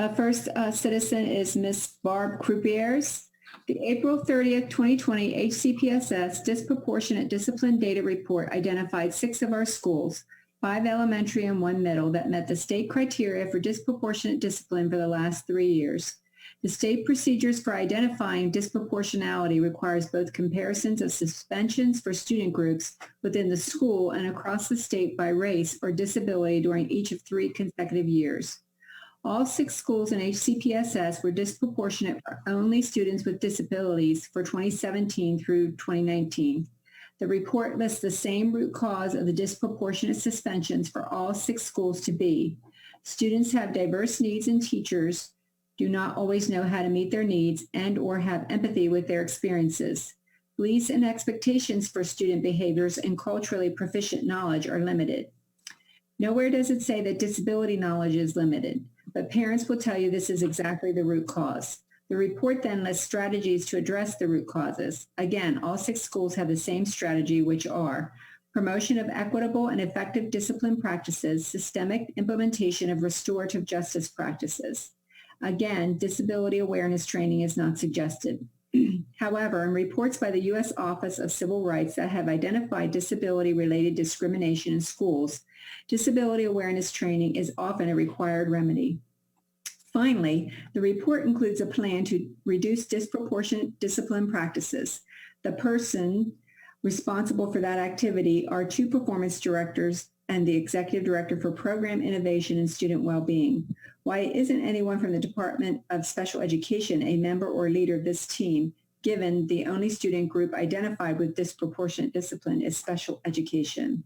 First citizen is Ms. Barb Croupiers. The April 30th, 2020 HCPSS Disproportionate Discipline Data Report identified 6 of our schools, 5 elementary and 1 middle, that met the state criteria for disproportionate discipline for the last 3 years. The state procedures for identifying disproportionality requires both comparisons of suspensions for student groups within the school and across the state by race or disability during each of 3 consecutive years. All 6 schools in HCPSS were disproportionate for only students with disabilities for 2017 through 2019. The report lists the same root cause of the disproportionate suspensions for all 6 schools to be: students have diverse needs and teachers do not always know how to meet their needs and or have empathy with their experiences. Beliefs and expectations for student behaviors and culturally proficient knowledge are limited. Nowhere does it say that disability knowledge is limited, but parents will tell you this is exactly the root cause. The report then lists strategies to address the root causes. Again, all 6 schools have the same strategy, which are promotion of equitable and effective discipline practices, systemic implementation of restorative justice practices. Again, disability awareness training is not suggested. However, in reports by the U.S. Office of Civil Rights that have identified disability-related discrimination in schools, disability awareness training is often a required remedy. Finally, the report includes a plan to reduce disproportionate discipline practices. The person responsible for that activity are 2 performance directors and the executive director for program innovation and student well-being. Why isn't anyone from the Department of Special Education a member or leader of this team, given the only student group identified with disproportionate discipline is special education?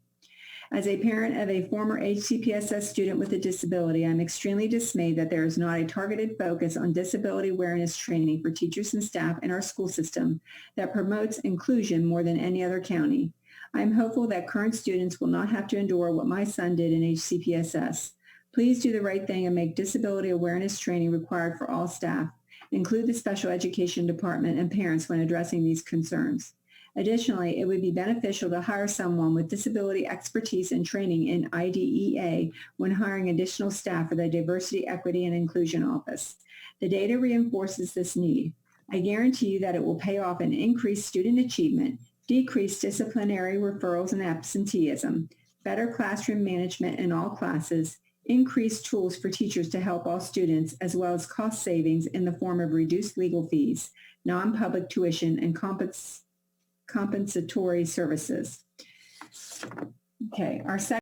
As a parent of a former HCPSS student with a disability, I'm extremely dismayed that there is not a targeted focus on disability awareness training for teachers and staff in our school system that promotes inclusion more than any other county. I'm hopeful that current students will not have to endure what my son did in HCPSS. Please do the right thing and make disability awareness training required for all staff. Include the special education department and parents when addressing these concerns. Additionally, it would be beneficial to hire someone with disability expertise and training in IDEA when hiring additional staff for the Diversity, Equity, and Inclusion Office. The data reinforces this need. I guarantee you that it will pay off in increased student achievement, decreased disciplinary referrals and absenteeism, better classroom management in all classes, increased tools for teachers to help all students, as well as cost savings in the form of reduced legal fees, non-public tuition, and compensatory services. Okay, our second